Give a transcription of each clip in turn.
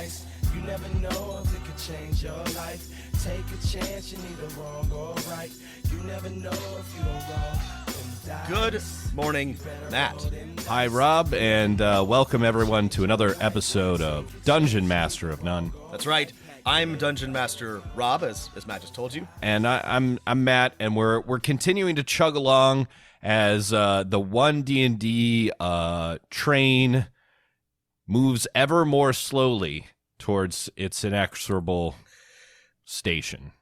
advice. You never know if it could change your life. Take a chance, you're neither wrong or right. You never know if you don't wrong. Good morning, Matt. Hi, Rob, and welcome everyone to another episode of Dungeon Master of None. That's right. I'm Dungeon Master Rob, as Matt just told you. And I'm Matt, and we're continuing to chug along as the OneDnD train moves ever more slowly towards its inexorable station.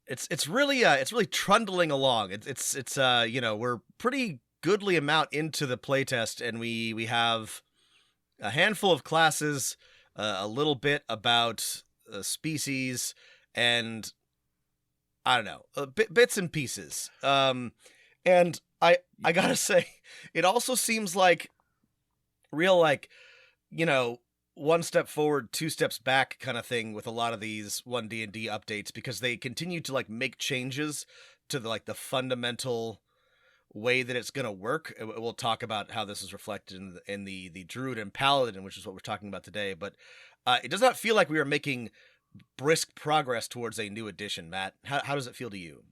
It's really trundling along. It's we're pretty goodly amount into the playtest, and we have a handful of classes, a little bit about species, and I don't know, bits and pieces. And I gotta say, it also seems like real one step forward, two steps back kind of thing with a lot of these OneDnD updates, because they continue to make changes to the fundamental way that it's going to work. We'll talk about how this is reflected in the Druid and Paladin, which is what we're talking about today. But it does not feel like we are making brisk progress towards a new edition, Matt. How does it feel to you?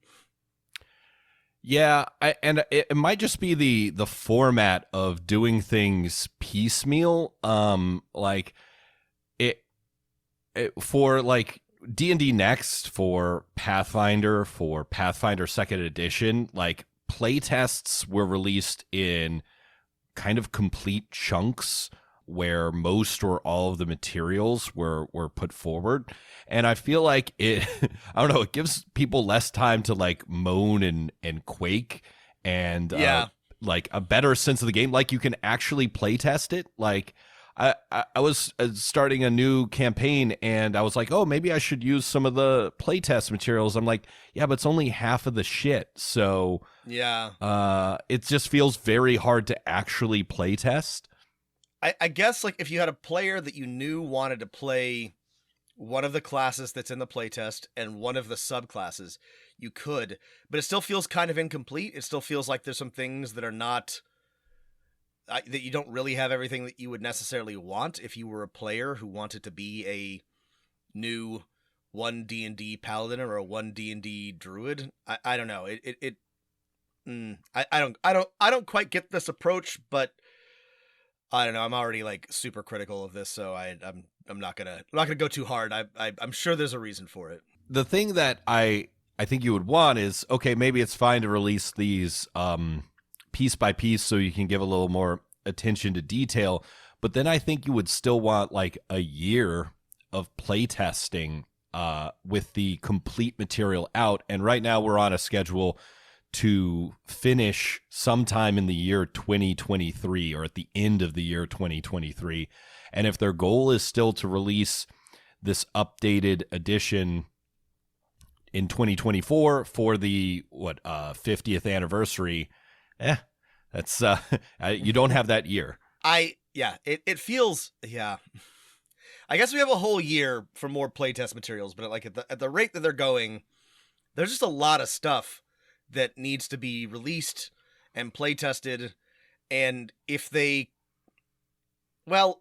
Yeah, it might just be the format of doing things piecemeal. For D&D Next, for Pathfinder 2nd Edition, playtests were released in kind of complete chunks where most or all of the materials were put forward. And I feel like it gives people less time to moan and quake and a better sense of the game. You can actually play test it. I was starting a new campaign, and I was like, oh, maybe I should use some of the playtest materials. I'm like, yeah, but it's only half of the shit. So yeah, it just feels very hard to actually playtest. I guess if you had a player that you knew wanted to play one of the classes that's in the playtest and one of the subclasses, you could, but it still feels kind of incomplete. It still feels like there's some things that are not, that you don't really have everything that you would necessarily want if you were a player who wanted to be a new OneDnD Paladin or a OneDnD Druid. I don't know. I don't quite get this approach, but I don't know. I'm already super critical of this, so I'm not gonna go too hard. I'm sure there's a reason for it. The thing that I think you would want is, okay, maybe it's fine to release these piece by piece so you can give a little more attention to detail, but then I think you would still want a year of playtesting with the complete material out. And right now we're on a schedule to finish sometime in the year 2023 or at the end of the year 2023. And if their goal is still to release this updated edition in 2024 for the 50th anniversary, that's you don't have that year. It feels, yeah. I guess we have a whole year for more playtest materials, but at the rate that they're going, there's just a lot of stuff that needs to be released and play tested. And if they, I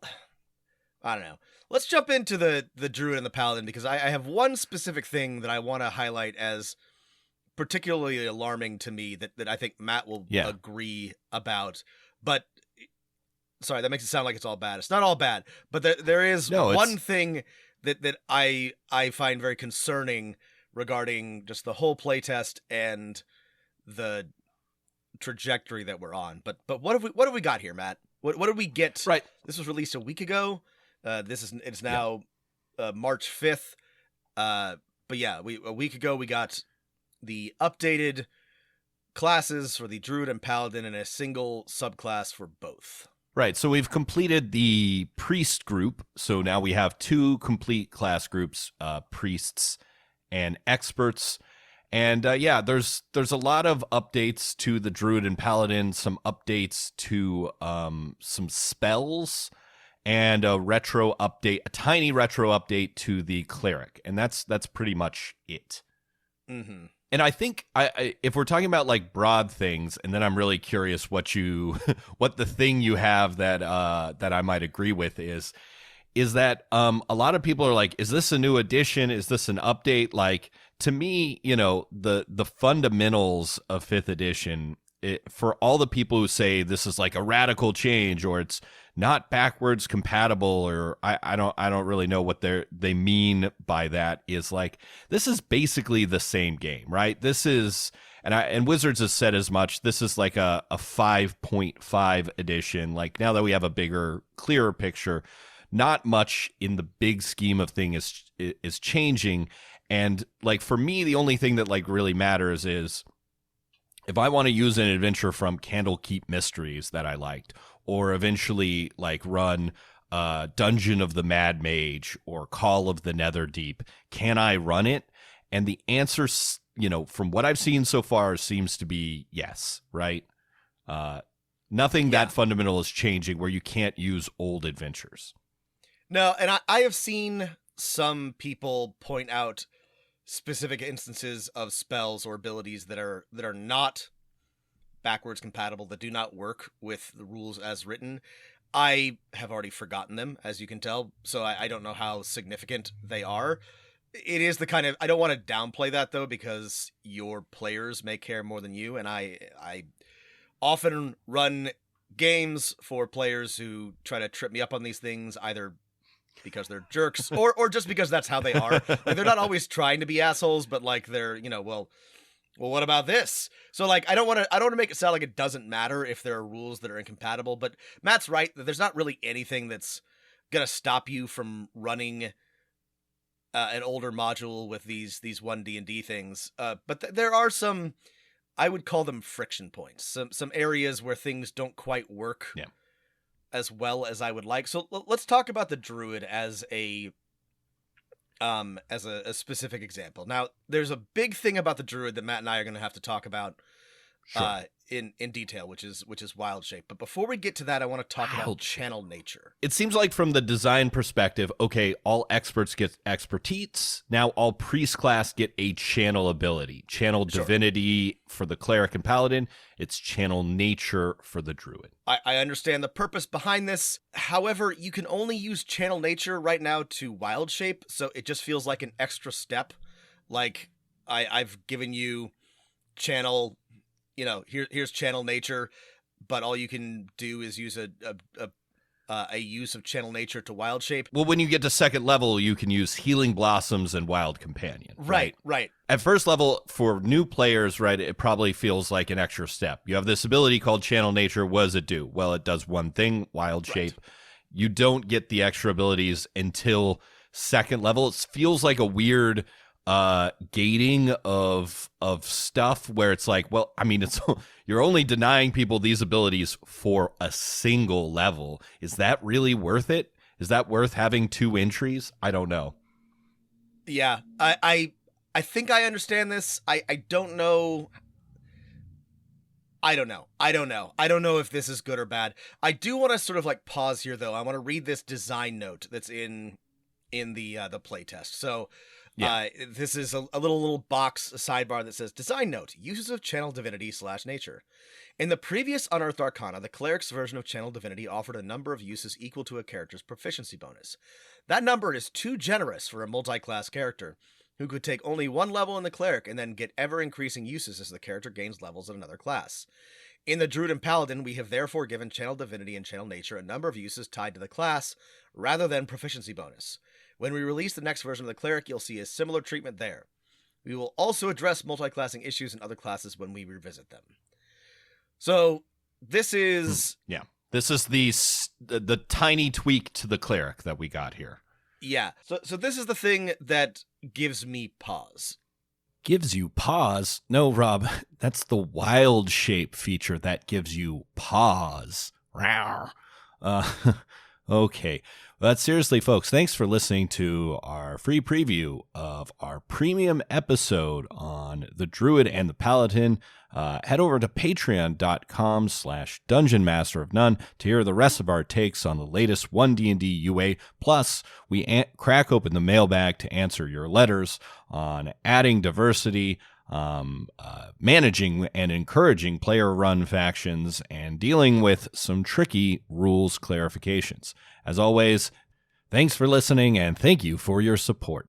don't know. Let's jump into the Druid and the Paladin, because I have one specific thing that I want to highlight as particularly alarming to me that I think Matt will agree about. But sorry, that makes it sound like it's all bad. It's not all bad, but there is one thing that I find very concerning regarding just the whole playtest and the trajectory that we're on. But what have we got here, Matt? What did we get? Right. This was released a week ago. It's now March 5th. But yeah, a week ago we got the updated classes for the Druid and Paladin and a single subclass for both. Right, so we've completed the priest group. So now we have two complete class groups, priests and experts. And there's a lot of updates to the Druid and Paladin, some updates to some spells, and a tiny retro update to the cleric. And that's pretty much it. Mm-hmm. And I think if we're talking about broad things, and then I'm really curious what the thing you have that I might agree with is is that a lot of people are like, is this a new edition? Is this an update? Like, to me, the fundamentals of 5th edition, for all the people who say this is like a radical change or it's not backwards compatible, or I don't really know what they mean by that, is like, this is basically the same game, right? This is, and Wizards has said as much, this is like a 5.5 edition. Like, now that we have a bigger, clearer picture, not much in the big scheme of things is changing. And like, for me, the only thing that like really matters is if I want to use an adventure from Candlekeep Mysteries that I liked, or eventually like run Dungeon of the Mad Mage or Call of the Netherdeep, can I run it? And the answer, from what I've seen so far, seems to be yes, right? Nothing that fundamental is changing where you can't use old adventures. No, and I have seen some people point out specific instances of spells or abilities that are not backwards compatible, that do not work with the rules as written. I have already forgotten them, as you can tell, so I don't know how significant they are. It is the kind of, I don't want to downplay that though, because your players may care more than you, and I often run games for players who try to trip me up on these things, either because they're jerks or just because that's how they are. Like, they're not always trying to be assholes, but like, they're, well, what about this? So like, I don't want to make it sound like it doesn't matter if there are rules that are incompatible, but Matt's right that there's not really anything that's gonna stop you from running an older module with these OneDnD things. But there are some, I would call them friction points, some areas where things don't quite work as well as I would like. So let's talk about the Druid as a specific example. Now, there's a big thing about the Druid that Matt and I are going to have to talk about in detail, which is wild shape. But before we get to that, I want to talk about channel nature. It seems like from the design perspective, okay, all experts get expertise. Now all priest class get a channel ability. Channel divinity for the cleric and paladin. It's channel nature for the druid. I understand the purpose behind this. However, you can only use channel nature right now to wild shape, so it just feels like an extra step. Like, I've given you channel, here's channel nature, but all you can do is use a use of channel nature to wild shape. Well, when you get to second level, you can use healing blossoms and wild companion. Right. At first level, for new players, right, it probably feels like an extra step. You have this ability called channel nature. What does it do? Well, it does one thing, wild shape. You don't get the extra abilities until second level. It feels like a weird gating of stuff where it's like, well, I mean, it's you're only denying people these abilities for a single level. Is that really worth it? Is that worth having 2 entries? I don't know. Yeah, I think I understand this. I don't know. I don't know if this is good or bad. I do want to sort of like pause here though. I want to read this design note that's in the playtest. So this is a little box, a sidebar that says, design note, uses of channel divinity / nature. In the previous Unearthed Arcana, the cleric's version of channel divinity offered a number of uses equal to a character's proficiency bonus. That number is too generous for a multi-class character, who could take only 1 level in the cleric and then get ever-increasing uses as the character gains levels in another class. In the Druid and Paladin, we have therefore given channel divinity and channel nature a number of uses tied to the class, rather than proficiency bonus. When we release the next version of the cleric, you'll see a similar treatment there. We will also address multi-classing issues in other classes when we revisit them. So, this is... This is the tiny tweak to the cleric that we got here. Yeah. So this is the thing that gives me pause. Gives you pause? No, Rob, that's the wild shape feature that gives you pause. Okay. But seriously, folks, thanks for listening to our free preview of our premium episode on the Druid and the Paladin. Head over to patreon.com/Dungeon Master of None to hear the rest of our takes on the latest OneDnD UA. Plus, we crack open the mailbag to answer your letters on adding diversity, managing and encouraging player-run factions, and dealing with some tricky rules clarifications. As always, Thanks for listening, and thank you for your support.